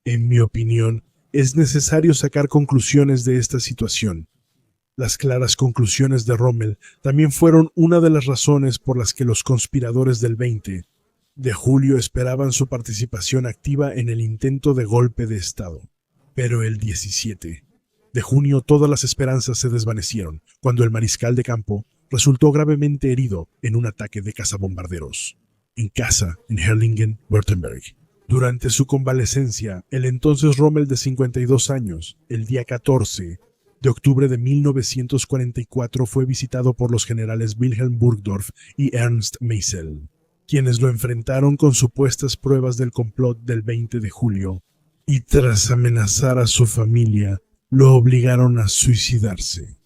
En mi opinión, es necesario sacar conclusiones de esta situación. Las claras conclusiones de Rommel también fueron una de las razones por las que los conspiradores del 20 de julio esperaban su participación activa en el intento de golpe de Estado. Pero el 17 de junio todas las esperanzas se desvanecieron cuando el mariscal de campo resultó gravemente herido en un ataque de cazabombarderos en casa en Herrlingen, Württemberg. Durante su convalecencia, el entonces Rommel de 52 años, el día 14 de octubre de 1944 fue visitado por los generales Wilhelm Burgdorf y Ernst Meisel, quienes lo enfrentaron con supuestas pruebas del complot del 20 de julio y tras amenazar a su familia, lo obligaron a suicidarse.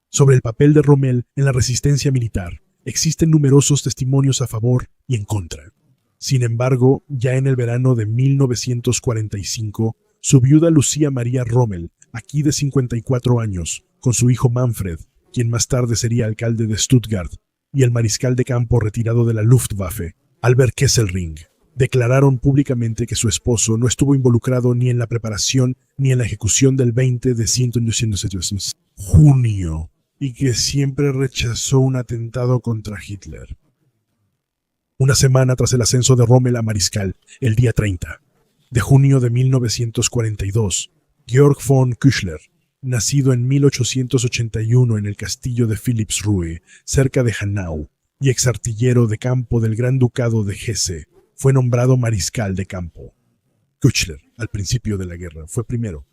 Sobre el papel de Rommel en la resistencia militar, existen numerosos testimonios a favor y en contra. Sin embargo, ya en el verano de 1945, su viuda Lucía María Rommel, aquí de 54 años, con su hijo Manfred, quien más tarde sería alcalde de Stuttgart, y el mariscal de campo retirado de la Luftwaffe, Albert Kesselring, declararon públicamente que su esposo no estuvo involucrado ni en la preparación ni en la ejecución del 20 de junio y que siempre rechazó un atentado contra Hitler. Una semana tras el ascenso de Rommel a mariscal, el día 30 de junio de 1942, Georg von Küchler, nacido en 1881 en el castillo de Philippsruhe, cerca de Hanau, y exartillero de campo del Gran Ducado de Hesse, fue nombrado mariscal de campo. Küchler, al principio de la guerra, fue primero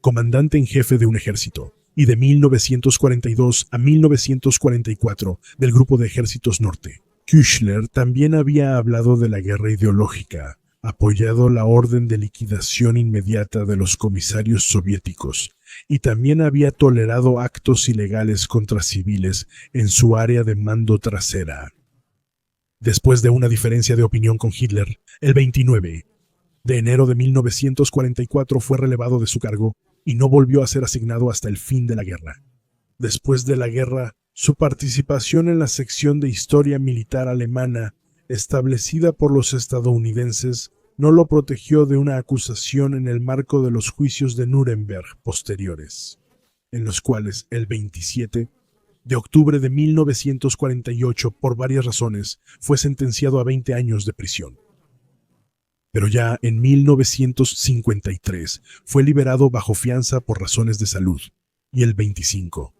comandante en jefe de un ejército, y de 1942 a 1944 del Grupo de Ejércitos Norte. Küchler también había hablado de la guerra ideológica, apoyado la orden de liquidación inmediata de los comisarios soviéticos, y también había tolerado actos ilegales contra civiles en su área de mando trasera. Después de una diferencia de opinión con Hitler, el 29 de enero de 1944 fue relevado de su cargo y no volvió a ser asignado hasta el fin de la guerra. Después de la guerra, su participación en la sección de historia militar alemana, establecida por los estadounidenses, no lo protegió de una acusación en el marco de los juicios de Nuremberg posteriores, en los cuales el 27 de octubre de 1948, por varias razones, fue sentenciado a 20 años de prisión. Pero ya en 1953 fue liberado bajo fianza por razones de salud, y el 25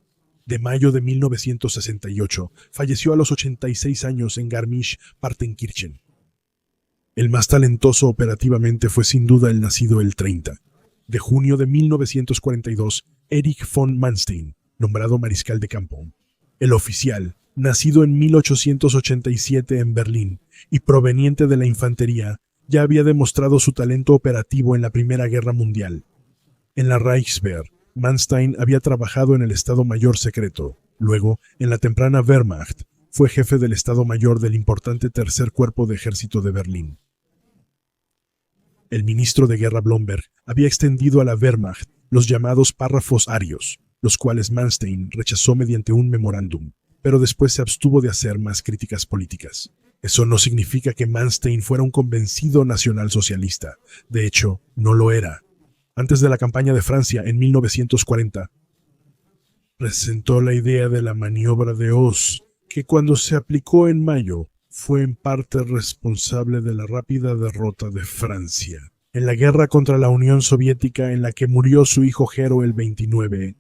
de mayo de 1968 falleció a los 86 años en Garmisch-Partenkirchen. El más talentoso operativamente fue sin duda el nacido el 30 de junio de 1942, Erich von Manstein, nombrado mariscal de campo. El oficial, nacido en 1887 en Berlín y proveniente de la infantería, ya había demostrado su talento operativo en la Primera Guerra Mundial. En la Reichswehr, Manstein había trabajado en el Estado Mayor Secreto. Luego, en la temprana Wehrmacht, fue jefe del Estado Mayor del importante Tercer Cuerpo de Ejército de Berlín. El ministro de Guerra Blomberg había extendido a la Wehrmacht los llamados párrafos arios, los cuales Manstein rechazó mediante un memorándum, pero después se abstuvo de hacer más críticas políticas. Eso no significa que Manstein fuera un convencido nacionalsocialista. De hecho, no lo era. Antes de la campaña de Francia, en 1940, presentó la idea de la maniobra de Oz, que cuando se aplicó en mayo, fue en parte responsable de la rápida derrota de Francia en la guerra contra la Unión Soviética, en la que murió su hijo Gero el 29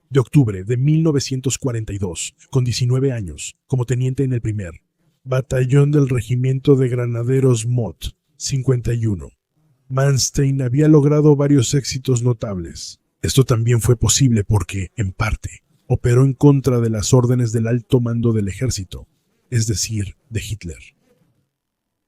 de octubre de 1942, con 19 años, como teniente en el primer batallón del Regimiento de Granaderos Mott 51. Manstein había logrado varios éxitos notables. Esto también fue posible porque, en parte, operó en contra de las órdenes del alto mando del ejército, es decir, de Hitler.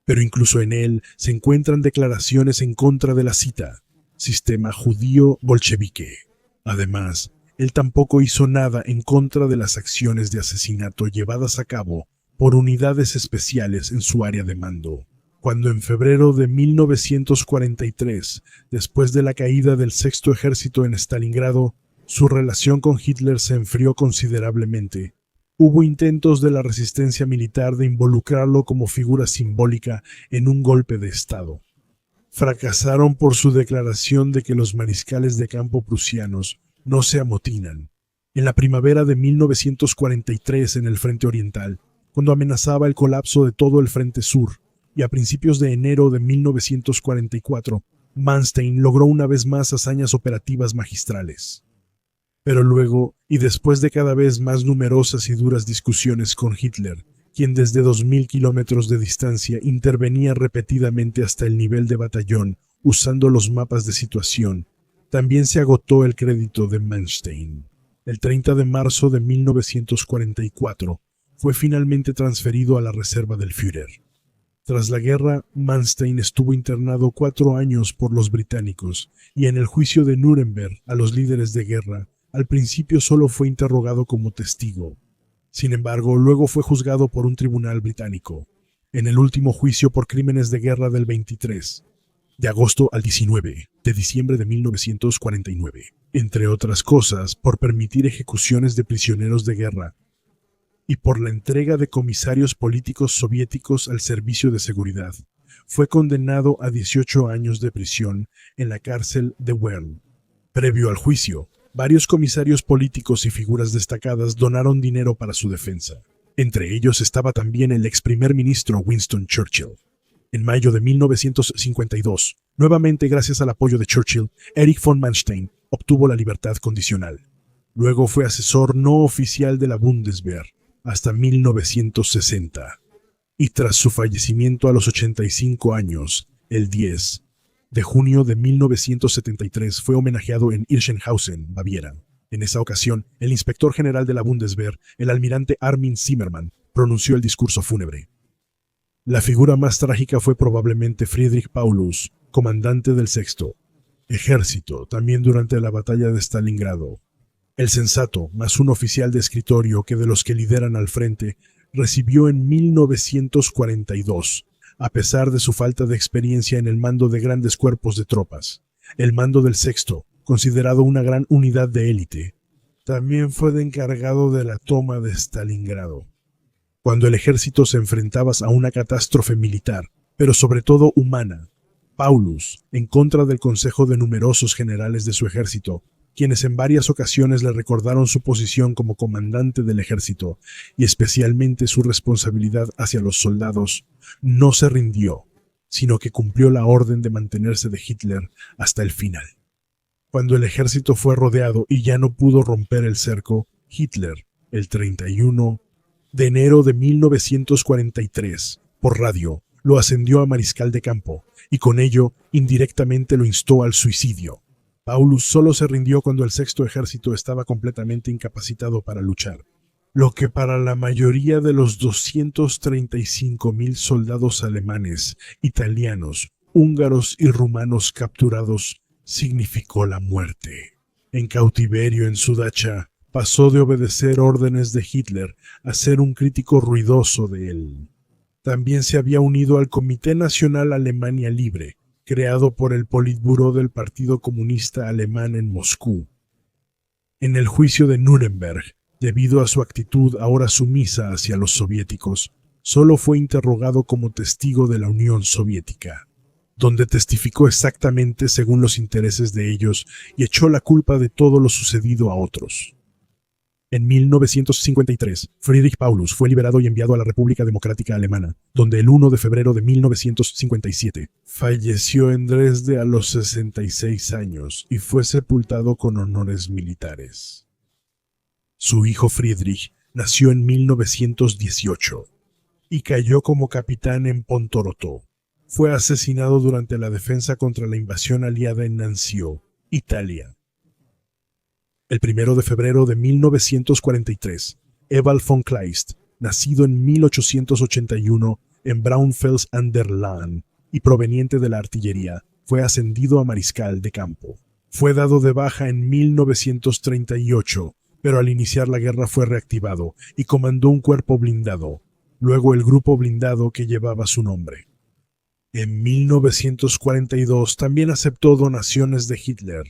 Pero incluso en él se encuentran declaraciones en contra de la cita, sistema judío bolchevique. Además, él tampoco hizo nada en contra de las acciones de asesinato llevadas a cabo por unidades especiales en su área de mando. Cuando en febrero de 1943, después de la caída del Sexto Ejército en Stalingrado, su relación con Hitler se enfrió considerablemente, hubo intentos de la resistencia militar de involucrarlo como figura simbólica en un golpe de Estado. Fracasaron por su declaración de que los mariscales de campo prusianos no se amotinan. En la primavera de 1943 en el Frente Oriental, cuando amenazaba el colapso de todo el Frente Sur, y a principios de enero de 1944, Manstein logró una vez más hazañas operativas magistrales. Pero luego, y después de cada vez más numerosas y duras discusiones con Hitler, quien desde 2.000 kilómetros de distancia intervenía repetidamente hasta el nivel de batallón usando los mapas de situación, también se agotó el crédito de Manstein. El 30 de marzo de 1944 fue finalmente transferido a la reserva del Führer. Tras la guerra, Manstein estuvo internado 4 años por los británicos y en el juicio de Nuremberg a los líderes de guerra, al principio solo fue interrogado como testigo. Sin embargo, luego fue juzgado por un tribunal británico, en el último juicio por crímenes de guerra del 23 de agosto al 19 de diciembre de 1949, entre otras cosas por permitir ejecuciones de prisioneros de guerra y por la entrega de comisarios políticos soviéticos al servicio de seguridad. Fue condenado a 18 años de prisión en la cárcel de Werl. Previo al juicio, varios comisarios políticos y figuras destacadas donaron dinero para su defensa. Entre ellos estaba también el ex primer ministro Winston Churchill. En mayo de 1952, nuevamente gracias al apoyo de Churchill, Erich von Manstein obtuvo la libertad condicional. Luego fue asesor no oficial de la Bundeswehr hasta 1960. Y tras su fallecimiento a los 85 años, el 10 de junio de 1973 fue homenajeado en Irschenhausen, Baviera. En esa ocasión, el inspector general de la Bundeswehr, el almirante Armin Zimmermann, pronunció el discurso fúnebre. La figura más trágica fue probablemente Friedrich Paulus, comandante del Sexto Ejército, también durante la batalla de Stalingrado. El sensato, más un oficial de escritorio que de los que lideran al frente, recibió en 1942, a pesar de su falta de experiencia en el mando de grandes cuerpos de tropas, el mando del Sexto, considerado una gran unidad de élite. También fue encargado de la toma de Stalingrado. Cuando el ejército se enfrentaba a una catástrofe militar, pero sobre todo humana, Paulus, en contra del consejo de numerosos generales de su ejército, quienes en varias ocasiones le recordaron su posición como comandante del ejército y especialmente su responsabilidad hacia los soldados, no se rindió, sino que cumplió la orden de mantenerse de Hitler hasta el final. Cuando el ejército fue rodeado y ya no pudo romper el cerco, Hitler, el 31 de enero de 1943, por radio, lo ascendió a mariscal de campo y con ello indirectamente lo instó al suicidio. Paulus solo se rindió cuando el Sexto Ejército estaba completamente incapacitado para luchar, lo que para la mayoría de los 235.000 soldados alemanes, italianos, húngaros y rumanos capturados significó la muerte. En cautiverio en su dacha, pasó de obedecer órdenes de Hitler a ser un crítico ruidoso de él. También se había unido al Comité Nacional Alemania Libre, creado por el Politburó del Partido Comunista Alemán en Moscú. En el juicio de Nuremberg, debido a su actitud ahora sumisa hacia los soviéticos, solo fue interrogado como testigo de la Unión Soviética, donde testificó exactamente según los intereses de ellos y echó la culpa de todo lo sucedido a otros. En 1953, Friedrich Paulus fue liberado y enviado a la República Democrática Alemana, donde el 1 de febrero de 1957 falleció en Dresde a los 66 años y fue sepultado con honores militares. Su hijo Friedrich nació en 1918 y cayó como capitán en Pontorotó. Fue asesinado durante la defensa contra la invasión aliada en Nancio, Italia. El 1 de febrero de 1943, Ewald von Kleist, nacido en 1881 en Braunfels an der Lahn y proveniente de la artillería, fue ascendido a mariscal de campo. Fue dado de baja en 1938, pero al iniciar la guerra fue reactivado y comandó un cuerpo blindado, luego el grupo blindado que llevaba su nombre. En 1942 también aceptó donaciones de Hitler,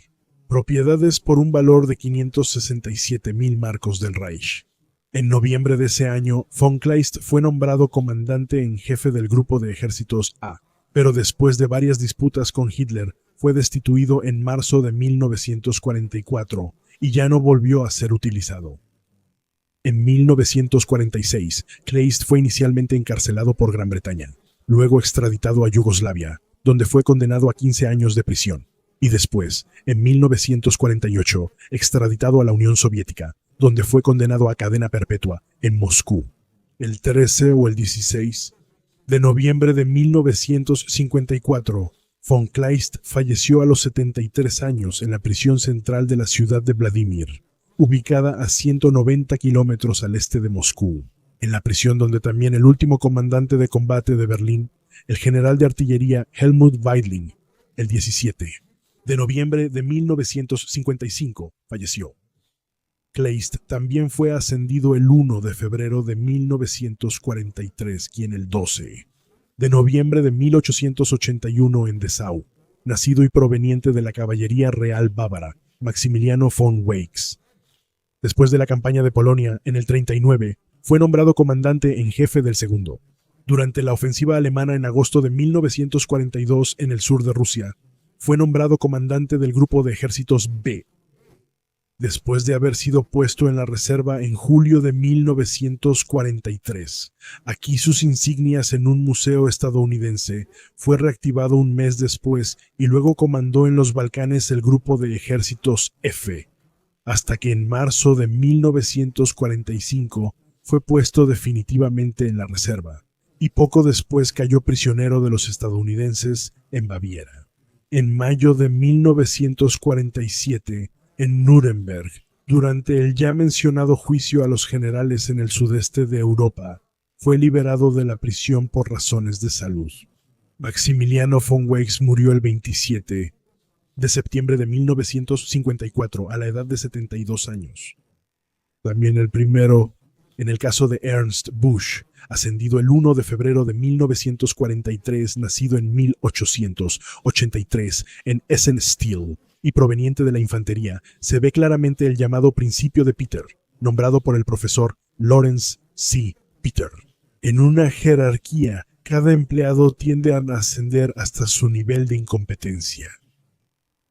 propiedades por un valor de 567.000 marcos del Reich. En noviembre de ese año, von Kleist fue nombrado comandante en jefe del grupo de ejércitos A, pero después de varias disputas con Hitler, fue destituido en marzo de 1944 y ya no volvió a ser utilizado. En 1946, Kleist fue inicialmente encarcelado por Gran Bretaña, luego extraditado a Yugoslavia, donde fue condenado a 15 años de prisión. Y después, en 1948, extraditado a la Unión Soviética, donde fue condenado a cadena perpetua en Moscú. El 13 o el 16 de noviembre de 1954, von Kleist falleció a los 73 años en la prisión central de la ciudad de Vladimir, ubicada a 190 kilómetros al este de Moscú, en la prisión donde también el último comandante de combate de Berlín, el general de artillería Helmut Weidling, el 17 de noviembre de 1955, falleció. Kleist también fue ascendido el 1 de febrero de 1943, quien el 12 de noviembre de 1881 en Dessau, nacido y proveniente de la caballería real bávara, Maximiliano von Weichs. Después de la campaña de Polonia, en el 39, fue nombrado comandante en jefe del segundo. Durante la ofensiva alemana en agosto de 1942 en el sur de Rusia, fue nombrado comandante del grupo de ejércitos B. Después de haber sido puesto en la reserva en julio de 1943, aquí sus insignias en un museo estadounidense, fue reactivado un mes después y luego comandó en los Balcanes el grupo de ejércitos F, hasta que en marzo de 1945 fue puesto definitivamente en la reserva, y poco después cayó prisionero de los estadounidenses en Baviera. En mayo de 1947, en Nuremberg, durante el ya mencionado juicio a los generales en el sudeste de Europa, fue liberado de la prisión por razones de salud. Maximiliano von Weichs murió el 27 de septiembre de 1954 a la edad de 72 años. También el primero, en el caso de Ernst Busch, ascendido el 1 de febrero de 1943, nacido en 1883 en Essen-Stiel y proveniente de la infantería, se ve claramente el llamado principio de Peter, nombrado por el profesor Lawrence C. Peter. En una jerarquía, cada empleado tiende a ascender hasta su nivel de incompetencia.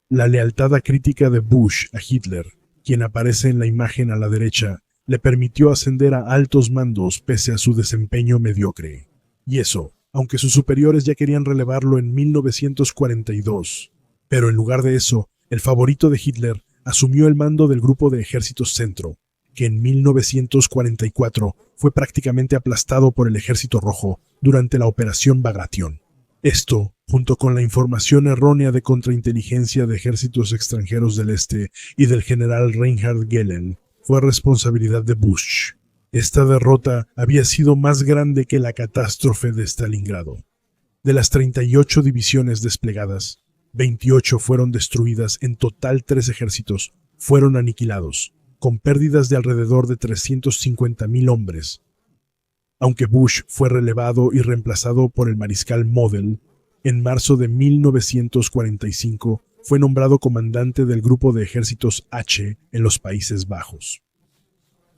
La lealtad acrítica de Busch a Hitler, quien aparece en la imagen a la derecha, le permitió ascender a altos mandos pese a su desempeño mediocre. Y eso, aunque sus superiores ya querían relevarlo en 1942. Pero en lugar de eso, el favorito de Hitler asumió el mando del Grupo de Ejércitos Centro, que en 1944 fue prácticamente aplastado por el Ejército Rojo durante la Operación Bagration. Esto, junto con la información errónea de contrainteligencia de ejércitos extranjeros del Este y del general Reinhard Gehlen, fue responsabilidad de Busch. Esta derrota había sido más grande que la catástrofe de Stalingrado. De las 38 divisiones desplegadas, 28 fueron destruidas, en total 3 ejércitos fueron aniquilados, con pérdidas de alrededor de 350.000 hombres. Aunque Busch fue relevado y reemplazado por el mariscal Model, en marzo de 1945 fue nombrado comandante del Grupo de Ejércitos H en los Países Bajos,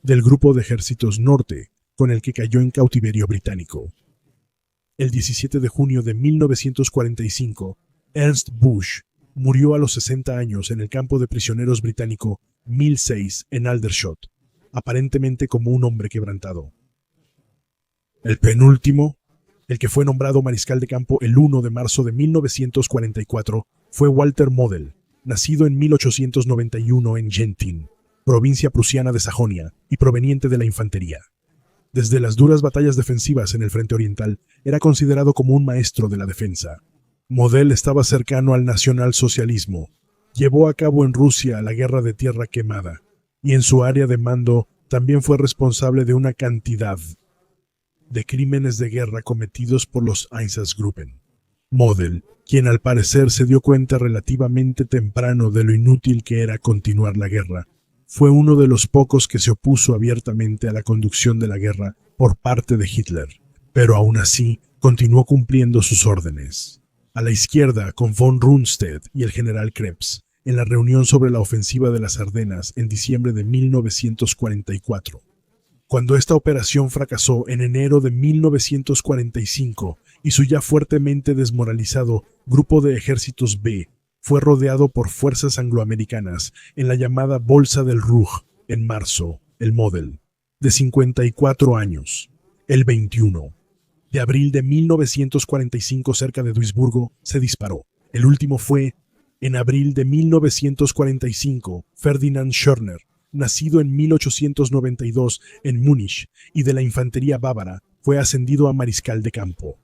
del Grupo de Ejércitos Norte, con el que cayó en cautiverio británico. El 17 de junio de 1945, Ernst Busch murió a los 60 años en el campo de prisioneros británico 1006 en Aldershot, aparentemente como un hombre quebrantado. El penúltimo, el que fue nombrado mariscal de campo el 1 de marzo de 1944, fue Walter Model, nacido en 1891 en Gentin, provincia prusiana de Sajonia, y proveniente de la infantería. Desde las duras batallas defensivas en el frente oriental, era considerado como un maestro de la defensa. Model estaba cercano al nacionalsocialismo, llevó a cabo en Rusia la Guerra de Tierra Quemada, y en su área de mando también fue responsable de una cantidad de crímenes de guerra cometidos por los Einsatzgruppen. Model, quien al parecer se dio cuenta relativamente temprano de lo inútil que era continuar la guerra, fue uno de los pocos que se opuso abiertamente a la conducción de la guerra por parte de Hitler, pero aún así continuó cumpliendo sus órdenes. A la izquierda, con von Rundstedt y el general Krebs, en la reunión sobre la ofensiva de las Ardenas en diciembre de 1944. Cuando esta operación fracasó en enero de 1945 y su ya fuertemente desmoralizado Grupo de Ejércitos B fue rodeado por fuerzas angloamericanas en la llamada Bolsa del Ruhr en marzo, el Model, de 54 años, el 21 de abril de 1945 cerca de Duisburgo, se disparó. El último fue, en abril de 1945, Ferdinand Schörner, nacido en 1892 en Múnich y de la infantería bávara, fue ascendido a mariscal de campo.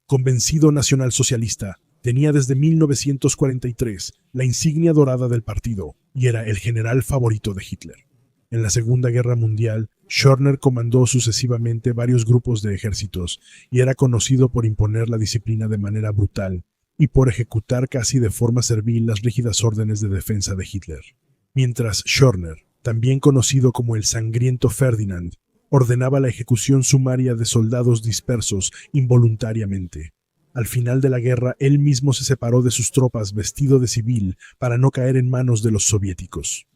Convencido nacionalsocialista, tenía desde 1943 la insignia dorada del partido y era el general favorito de Hitler. En la Segunda Guerra Mundial, Schörner comandó sucesivamente varios grupos de ejércitos y era conocido por imponer la disciplina de manera brutal y por ejecutar casi de forma servil las rígidas órdenes de defensa de Hitler. Mientras Schörner, también conocido como el sangriento Ferdinand, ordenaba la ejecución sumaria de soldados dispersos involuntariamente. Al final de la guerra, él mismo se separó de sus tropas vestido de civil para no caer en manos de los soviéticos.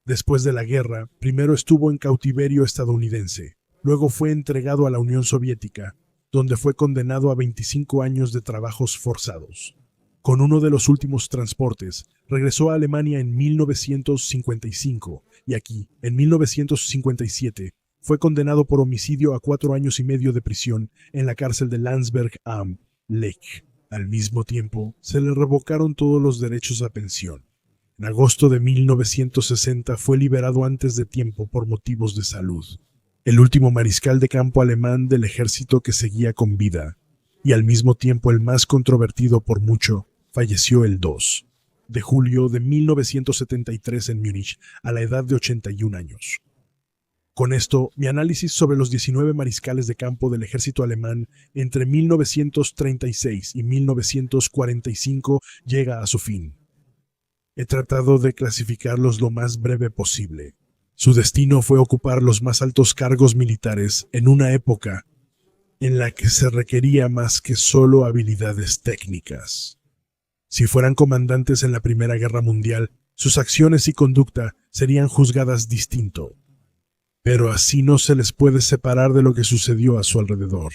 Después de la guerra, primero estuvo en cautiverio estadounidense, luego fue entregado a la Unión Soviética, donde fue condenado a 25 años de trabajos forzados. Con uno de los últimos transportes, regresó a Alemania en 1955 y aquí, en 1957, fue condenado por homicidio a 4 años y medio de prisión en la cárcel de Landsberg am Lech. Al mismo tiempo, se le revocaron todos los derechos a pensión. En agosto de 1960 fue liberado antes de tiempo por motivos de salud. El último mariscal de campo alemán del ejército que seguía con vida, y al mismo tiempo el más controvertido por mucho, falleció el 2 de julio de 1973 en Múnich, a la edad de 81 años. Con esto, mi análisis sobre los 19 mariscales de campo del ejército alemán entre 1936 y 1945 llega a su fin. He tratado de clasificarlos lo más breve posible. Su destino fue ocupar los más altos cargos militares en una época en la que se requería más que solo habilidades técnicas. Si fueran comandantes en la Primera Guerra Mundial, sus acciones y conducta serían juzgadas distinto. Pero así no se les puede separar de lo que sucedió a su alrededor,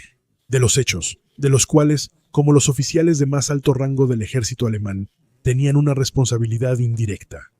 de los hechos, de los cuales, como los oficiales de más alto rango del ejército alemán, tenían una responsabilidad indirecta.